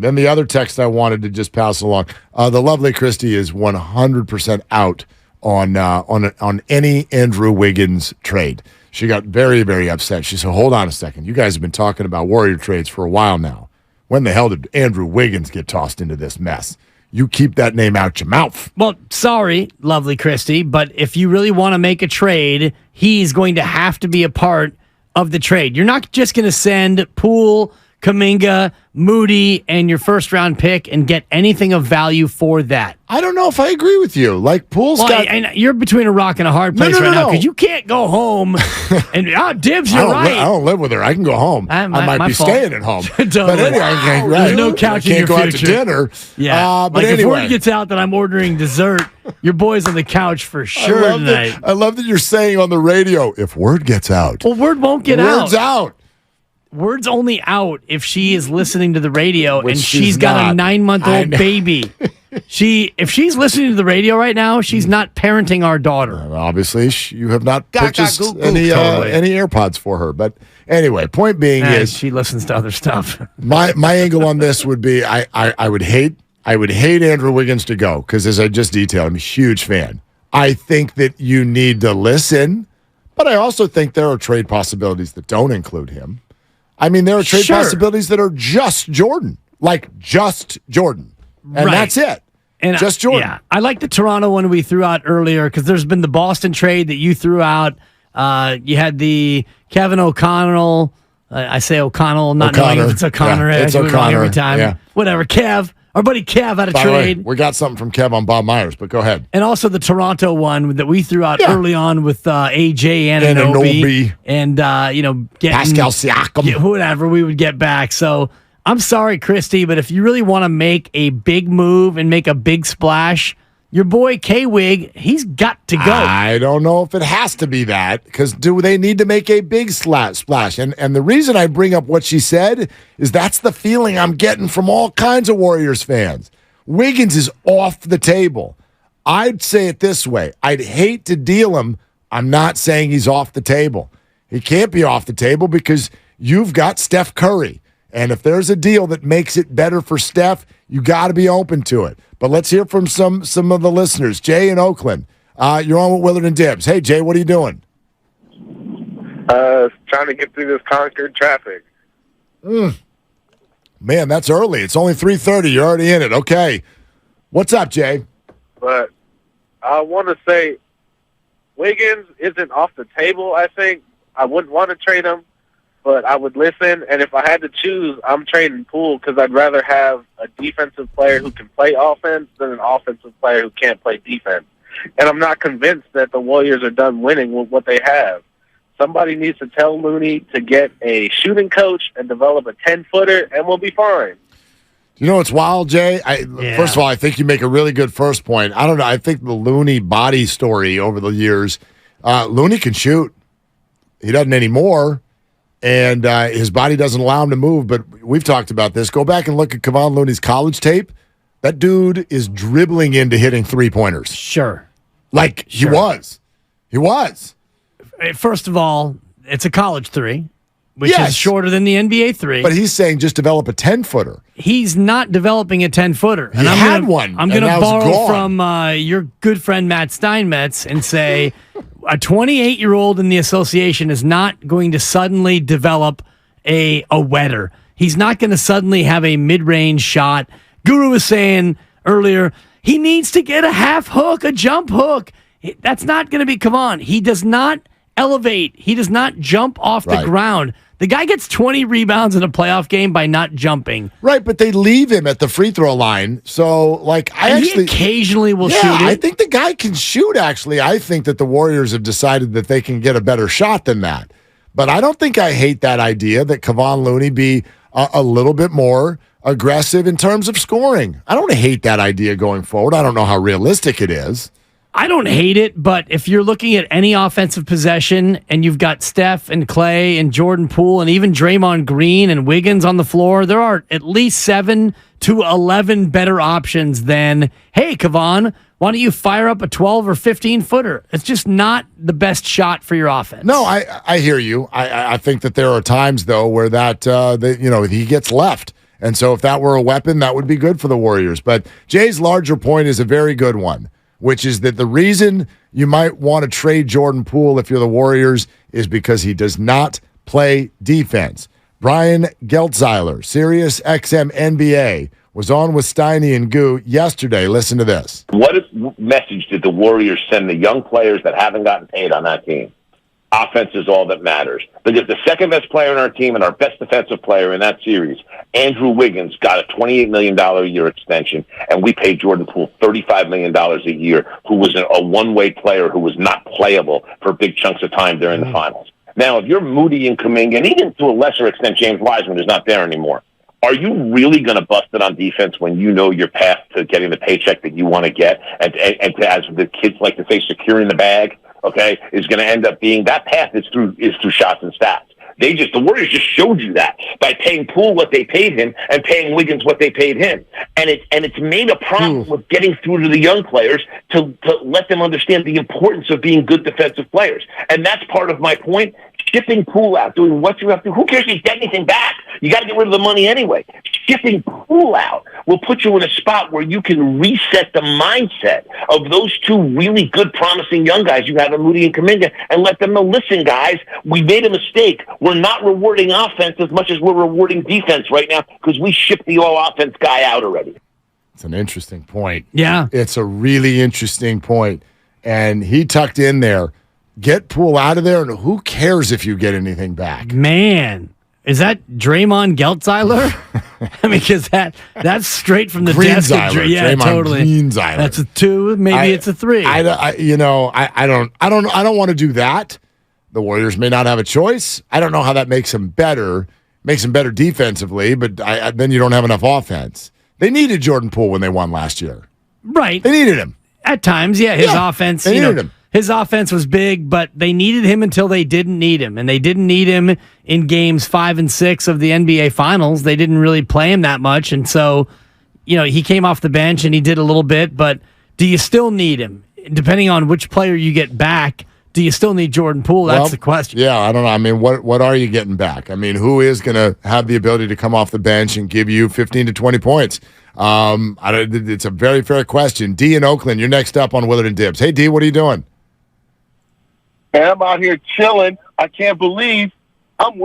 Then the other text I wanted to just pass along. The lovely Christy is 100% out on any Andrew Wiggins trade. She got very, very upset. She said, hold on a second. You guys have been talking about Warrior trades for a while now. When the hell did Andrew Wiggins get tossed into this mess? You keep that name out your mouth. Well, sorry, lovely Christy, but if you really want to make a trade, he's going to have to be a part of the trade. You're not just going to send Poole, Kuminga, Moody, and your first-round pick and get anything of value for that. I don't know if I agree with you. Like, Poole's got... And you're between a rock and a hard place now because you can't go home. And Dibs, you're right. I don't live with her. I can go home. I might be staying at home. But anyway, there's no couch in your future. I can't go out to dinner. Yeah, but if anyway. word gets out that I'm ordering dessert, your boy's on the couch for sure tonight. I love that you're saying on the radio, if word gets out. Well, word won't get out. Word's out. Word's only out if she is listening to the radio and she's got not. a 9-month-old baby. If she's listening to the radio right now, she's not parenting our daughter. Obviously, you have not purchased any AirPods for her. But anyway, point being is she listens to other stuff. My angle on this would be I would hate Andrew Wiggins to go because, as I just detailed, I'm a huge fan. I think that you need to listen, but I also think there are trade possibilities that don't include him. I mean, there are trade possibilities that are just Jordan, like just Jordan. And that's it. And just Jordan. Yeah, I like the Toronto one we threw out earlier because there's been the Boston trade that you threw out. You had the Kevin O'Connell. I say O'Connell, not knowing if it's O'Connor. Yeah, it's O'Connor every time. Yeah. Whatever. Kev. Our buddy Kev had a trade. Way, we got something from Kev on Bob Myers, but go ahead. And also the Toronto one that we threw out early on with AJ Anunoby and getting Pascal Siakam, whatever we would get back. So I'm sorry, Christy, but if you really want to make a big move and make a big splash, your boy K-Wig, he's got to go. I don't know if it has to be that, because do they need to make a big splash? And the reason I bring up what she said is that's the feeling I'm getting from all kinds of Warriors fans. Wiggins is off the table. I'd say it this way. I'd hate to deal him. I'm not saying he's off the table. He can't be off the table because you've got Steph Curry. And if there's a deal that makes it better for Steph, you got to be open to it. But let's hear from some of the listeners. Jay in Oakland. You're on with Willard and Dibs. Hey, Jay, what are you doing? Trying to get through this Concord traffic. Man, that's early. It's only 3:30. You're already in it. Okay. What's up, Jay? But I want to say Wiggins isn't off the table, I think. I wouldn't want to trade him, but I would listen. And if I had to choose, I'm trading Poole because I'd rather have a defensive player who can play offense than an offensive player who can't play defense. And I'm not convinced that the Warriors are done winning with what they have. Somebody needs to tell Looney to get a shooting coach and develop a 10-footer, and we'll be fine. You know what's wild, Jay? First of all, I think you make a really good first point. I don't know. I think the Looney body story over the years, Looney can shoot. He doesn't anymore, and his body doesn't allow him to move. But we've talked about this. Go back and look at Kevon Looney's college tape. That dude is dribbling into hitting three-pointers. Sure. He was. He was. First of all, it's a college three, which is shorter than the NBA three. But he's saying just develop a 10-footer. He's not developing a 10-footer. He had one. I'm going to borrow from your good friend Matt Steinmetz and say a 28-year-old in the association is not going to suddenly develop a wetter. He's not going to suddenly have a mid-range shot. Guru was saying earlier, he needs to get a half hook, a jump hook. That's not going to be, come on. He does not elevate. He does not jump off the ground. The guy gets 20 rebounds in a playoff game by not jumping. Right, but they leave him at the free throw line. So, he occasionally will shoot it. I think the guy can shoot, actually. I think that the Warriors have decided that they can get a better shot than that. But I don't think I hate that idea that Kevon Looney be a little bit more aggressive in terms of scoring. I don't hate that idea going forward. I don't know how realistic it is. I don't hate it, but if you're looking at any offensive possession and you've got Steph and Clay and Jordan Poole and even Draymond Green and Wiggins on the floor, there are at least 7 to 11 better options than, hey, Kevon, why don't you fire up a 12 or 15-footer? It's just not the best shot for your offense. No, I hear you. I think that there are times, though, where he gets left. And so if that were a weapon, that would be good for the Warriors. But Jay's larger point is a very good one, which is that the reason you might want to trade Jordan Poole if you're the Warriors is because he does not play defense. Brian Geltzeiler, Sirius XM NBA, was on with Steiny and Goo yesterday. Listen to this. What message did the Warriors send the young players that haven't gotten paid on that team? Offense is all that matters. Because the second best player on our team and our best defensive player in that series, Andrew Wiggins, got a $28 million a year extension, and we paid Jordan Poole $35 million a year, who was a one-way player who was not playable for big chunks of time during the finals. Now, if you're Moody and Kuminga, and even to a lesser extent James Wiseman is not there anymore, are you really going to bust it on defense when you know your path to getting the paycheck that you want to get, and to, as the kids like to say, securing the bag, okay, is going to end up being that path is through shots and stats. The Warriors just showed you that by paying Poole what they paid him and paying Wiggins what they paid him. And it's made a problem with getting through to the young players to let them understand the importance of being good defensive players. And that's part of my point. Shipping Poole out, doing what you have to. Who cares if you get anything back? You got to get rid of the money anyway. Shipping Poole out will put you in a spot where you can reset the mindset of those two really good, promising young guys you have in Moody and Kuminga, and let them know, listen, guys, we made a mistake. We're not rewarding offense as much as we're rewarding defense right now because we shipped the all-offense guy out already. It's an interesting point. Yeah. It's a really interesting point. And he tucked in there. Get Poole out of there, and who cares if you get anything back? Man, is that Draymond Geltzeiler? I mean, because that's straight from the desk. Yeah, Draymond totally. Greenzeiler. That's a 2. Maybe it's a 3. I don't want to do that. The Warriors may not have a choice. I don't know how that makes them better. Makes them better defensively, but then you don't have enough offense. They needed Jordan Poole when they won last year. Right. They needed him. At times, yeah. His offense, they needed him. His offense was big, but they needed him until they didn't need him. And they didn't need him in games 5 and 6 of the NBA Finals. They didn't really play him that much. And so, he came off the bench and he did a little bit, but do you still need him? Depending on which player you get back, do you still need Jordan Poole? That's the question. Yeah, I don't know. I mean, what are you getting back? I mean, who is going to have the ability to come off the bench and give you 15 to 20 points? It's a very fair question. D in Oakland, you're next up on Willard and Dibs. Hey, D, what are you doing? And I'm out here chilling. I can't believe I'm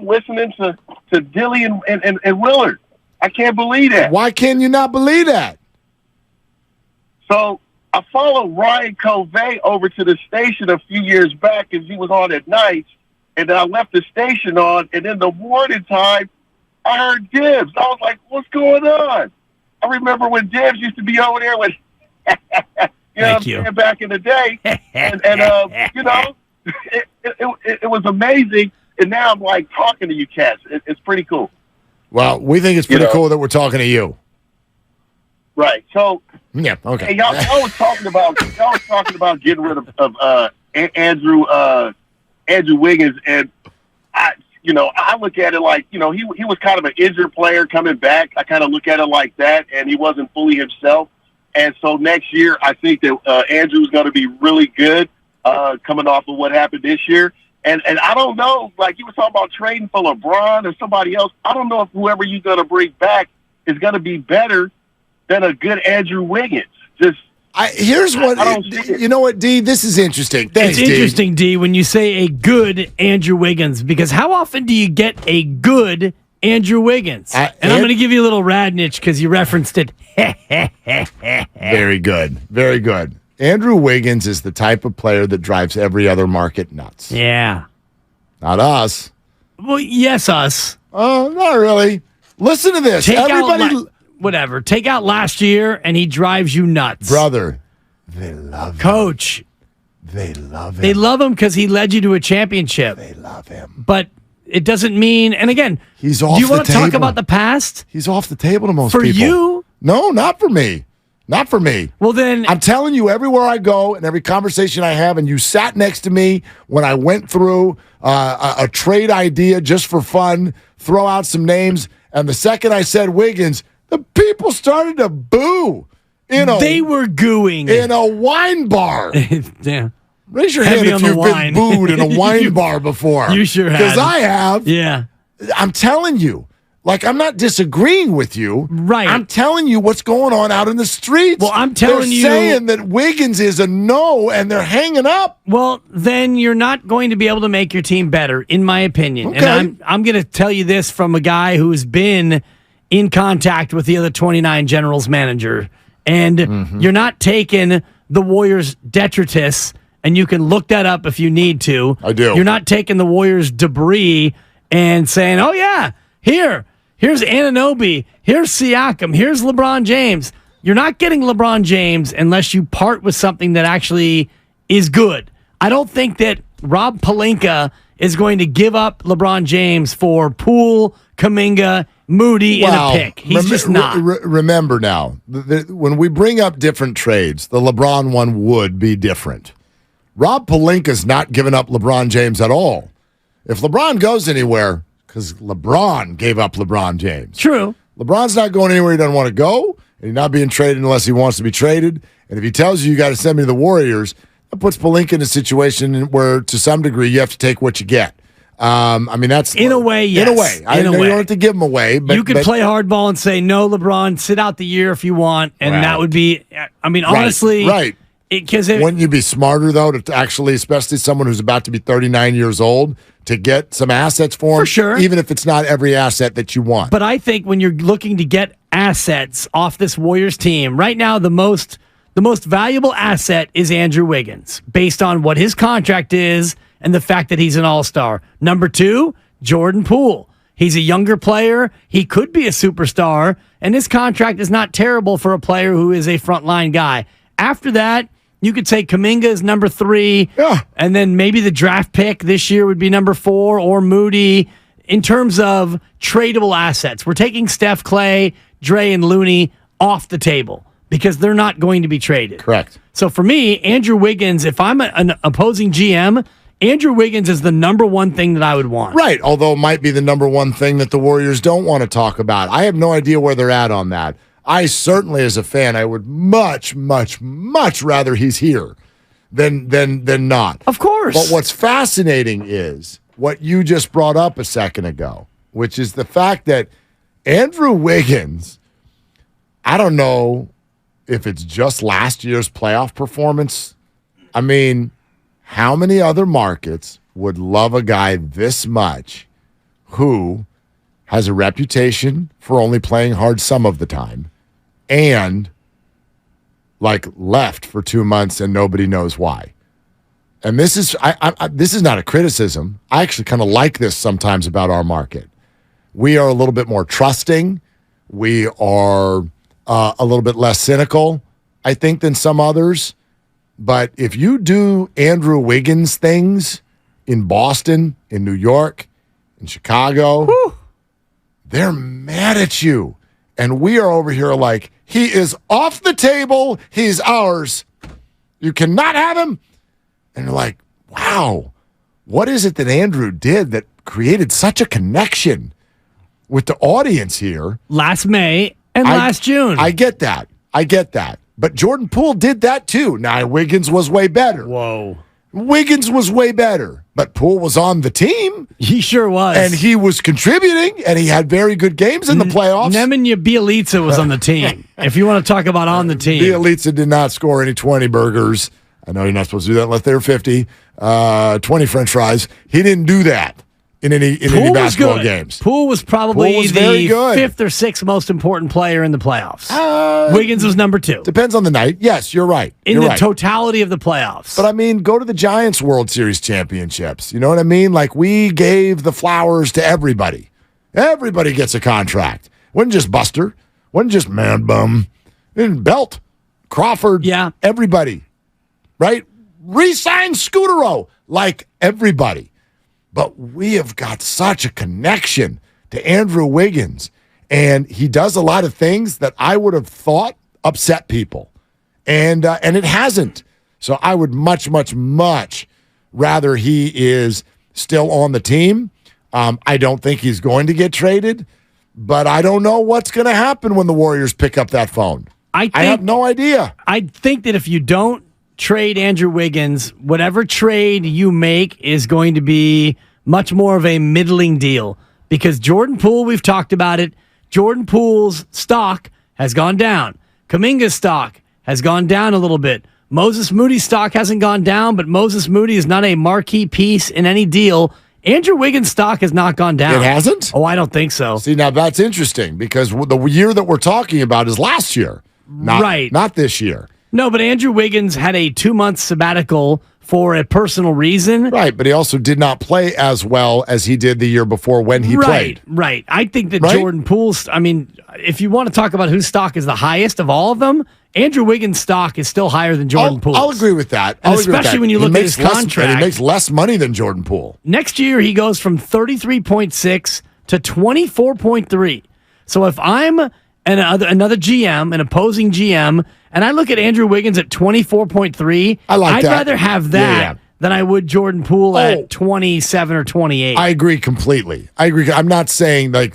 listening to Dilly and Willard. I can't believe that. Why can you not believe that? So I followed Ryan Covey over to the station a few years back because he was on at night, and then I left the station on, and in the morning time, I heard Dibs. I was like, what's going on? I remember when Dibs used to be over there with Thank you. Back in the day, and it was amazing. And now I'm like talking to you cats. It's pretty cool. Well, we think it's pretty cool that we're talking to you. Right. So yeah, okay. Hey, y'all was talking about getting rid of Andrew Wiggins, and I look at it like he was kind of an injured player coming back. I kind of look at it like that, and he wasn't fully himself. And so next year, I think that Andrew's going to be really good coming off of what happened this year. And I don't know, like you were talking about trading for LeBron or somebody else. I don't know if whoever you're going to bring back is going to be better than a good Andrew Wiggins. Here's what I don't see it. You know what, D? This is interesting. Thanks, it's interesting, D, when you say a good Andrew Wiggins, because how often do you get a good Andrew Wiggins? And I'm going to give you a little Radnich because you referenced it. Very good. Very good. Andrew Wiggins is the type of player that drives every other market nuts. Yeah. Not us. Well, yes, us. Oh, not really. Listen to this. Take out last year, and he drives you nuts. Brother, they love him. Coach. They love him. They love him because he led you to a championship. They love him. But it doesn't mean, and again, he's off the table. Do you want to talk about the past? He's off the table to most people. For you? No, not for me. Not for me. Well, then. I'm telling you, everywhere I go and every conversation I have, and you sat next to me when I went through a trade idea just for fun, throw out some names, and the second I said Wiggins, the people started to boo. They were gooing. In a wine bar. Yeah. Raise your hand if you've been booed in a wine bar before. You sure have. Because I have. Yeah. I'm telling you, Like, I'm not disagreeing with you. Right. I'm telling you what's going on out in the streets. Well, I'm telling you. They're saying that Wiggins is a no, and they're hanging up. Well, then you're not going to be able to make your team better, in my opinion. Okay. And I'm going to tell you this from a guy who's been in contact with the other 29 generals manager. And you're not taking the Warriors' detritus, and you can look that up if you need to. I do. You're not taking the Warriors' debris and saying, oh, yeah, here's Anunoby, here's Siakam, here's LeBron James. You're not getting LeBron James unless you part with something that actually is good. I don't think that Rob Pelinka is going to give up LeBron James for Poole, Kuminga, Moody in a pick. He's just not. Remember now, when we bring up different trades, the LeBron one would be different. Rob Pelinka's not giving up LeBron James at all. If LeBron goes anywhere, because LeBron gave up LeBron James. True. LeBron's not going anywhere he doesn't want to go, and he's not being traded unless he wants to be traded. And if he tells you got to send me to the Warriors, that puts Pelinka in a situation where, to some degree, you have to take what you get. I mean, that's in a way, yes. In a way, I know you don't have to give him away, but you could play hardball and say, "No, LeBron, sit out the year if you want," and that would be. I mean, honestly, right? Because wouldn't you be smarter though to actually, especially someone who's about to be 39 years old, to get some assets for him, for sure, even if it's not every asset that you want. But I think when you're looking to get assets off this Warriors team right now, the most valuable asset is Andrew Wiggins, based on what his contract is and the fact that he's an all-star. Number 2, Jordan Poole. He's a younger player. He could be a superstar, and his contract is not terrible for a player who is a frontline guy. After that, you could say Kuminga is number 3, and then maybe the draft pick this year would be number 4, or Moody. In terms of tradable assets, we're taking Steph, Clay, Dre, and Looney off the table because they're not going to be traded. Correct. So for me, Andrew Wiggins, if I'm an opposing GM, Andrew Wiggins is the number one thing that I would want. Right, although it might be the number one thing that the Warriors don't want to talk about. I have no idea where they're at on that. I certainly, as a fan, I would much, much, much rather he's here than not. Of course. But what's fascinating is what you just brought up a second ago, which is the fact that Andrew Wiggins, I don't know if it's just last year's playoff performance. I mean, how many other markets would love a guy this much who has a reputation for only playing hard some of the time and like left for 2 months and nobody knows why? And this is this is not a criticism. I actually kind of like this sometimes about our market. We are a little bit more trusting. We are a little bit less cynical, I think, than some others. But if you do Andrew Wiggins things in Boston, in New York, in Chicago, they're mad at you. And we are over here like, he is off the table. He's ours. You cannot have him. And you're like, wow, what is it that Andrew did that created such a connection with the audience here? Last May and last June. I get that. But Jordan Poole did that too. Now, Wiggins was way better. Whoa. Wiggins was way better. But Poole was on the team. He sure was. And he was contributing, and he had very good games in the playoffs. Nemanja Bjelica was on the team, if you want to talk about on the team. Bjelica did not score any 20 burgers. I know you're not supposed to do that unless they're 50. 20 French fries. He didn't do that in any basketball games. Poole was probably very the good. 5th or 6th most important player in the playoffs. Wiggins was number 2. Depends on the night. Yes, you're right. In the totality of the playoffs. But I mean, go to the Giants World Series championships. You know what I mean? Like, we gave the flowers to everybody. Everybody gets a contract. Wasn't just Buster. Wasn't just Man Bum. And Belt. Crawford. Yeah. Everybody. Right? Re-sign Scutero. Like, everybody. But we have got such a connection to Andrew Wiggins. And he does a lot of things that I would have thought upset people. And it hasn't. So I would much, much, much rather he is still on the team. I don't think he's going to get traded. But I don't know what's going to happen when the Warriors pick up that phone. I have no idea. I think that if you don't trade Andrew Wiggins, whatever trade you make is going to be much more of a middling deal because Jordan Poole, we've talked about it. Jordan Poole's stock has gone down. Kuminga's stock has gone down a little bit. Moses Moody's stock hasn't gone down, but Moses Moody is not a marquee piece in any deal. Andrew Wiggins' stock has not gone down. It hasn't? Oh, I don't think so. See, now that's interesting because the year that we're talking about is last year. Not this year. No, but Andrew Wiggins had a 2-month sabbatical for a personal reason. Right, but he also did not play as well as he did the year before when he played. Right. I think that Jordan Poole's, if you want to talk about whose stock is the highest of all of them, Andrew Wiggins' stock is still higher than Jordan Poole's. I'll agree with that. Especially when you look at his contract. And he makes less money than Jordan Poole. Next year, he goes from 33.6 to 24.3. So if I'm another GM, an opposing GM, and I look at Andrew Wiggins at 24.3, I'd rather have that than I would Jordan Poole at 27 or 28. I agree completely. I agree. I'm not saying that's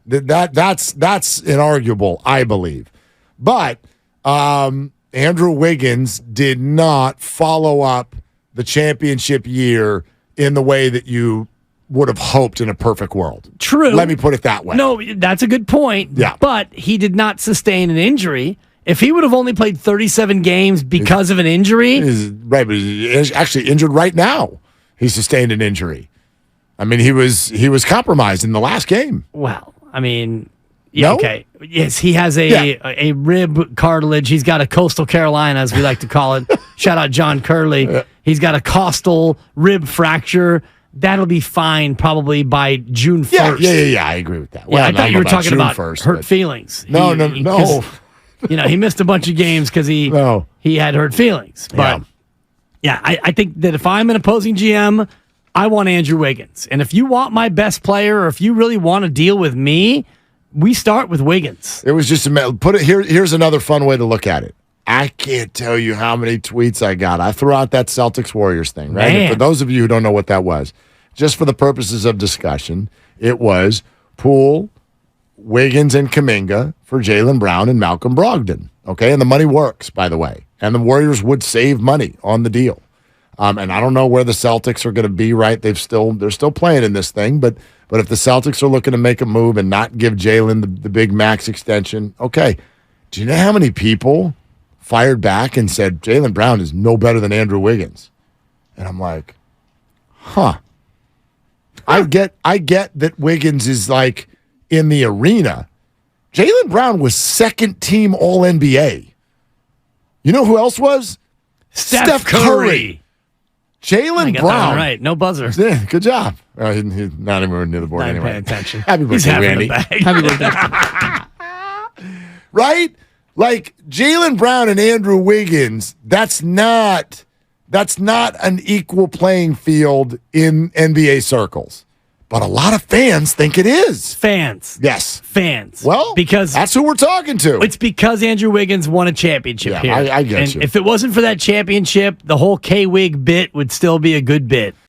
inarguable, I believe. But Andrew Wiggins did not follow up the championship year in the way that you would have hoped in a perfect world. True. Let me put it that way. No, that's a good point. Yeah. But he did not sustain an injury. If he would have only played 37 games because of an injury. Right, but he's actually injured right now. He sustained an injury. He was compromised in the last game. Well, okay. Yes, he has a rib cartilage. He's got a coastal Carolina, as we like to call it. Shout out John Curley. Yeah. He's got a costal rib fracture. That'll be fine probably by June 1st. Yeah, I agree with that. Well, I thought you were talking about hurt feelings. No. He missed a bunch of games because he had hurt feelings. But, I think that if I'm an opposing GM, I want Andrew Wiggins. And if you want my best player or if you really want to deal with me, we start with Wiggins. It was just here's another fun way to look at it. I can't tell you how many tweets I got. I threw out that Celtics Warriors thing, right? And for those of you who don't know what that was, just for the purposes of discussion, it was Poole, Wiggins, and Kuminga for Jaylen Brown and Malcolm Brogdon. Okay, and the money works, by the way. And the Warriors would save money on the deal. And I don't know where the Celtics are going to be. Right, they're still playing in this thing, but if the Celtics are looking to make a move and not give Jaylen the big max extension, okay. Do you know how many people fired back and said Jaylen Brown is no better than Andrew Wiggins? And I'm like, I get that Wiggins is like in the arena. Jaylen Brown was second team All-NBA. You know who else was? Steph Curry. Jaylen Brown. Right, no buzzer. Yeah, good job. He's not even near the board anyway. Paying attention. Happy birthday, Randy. Happy birthday. Right? Like Jaylen Brown and Andrew Wiggins, that's not an equal playing field in NBA circles. But a lot of fans think it is. Fans. Yes. Fans. Well, because that's who we're talking to. It's because Andrew Wiggins won a championship here. I get and you. If it wasn't for that championship, the whole K-Wig bit would still be a good bit.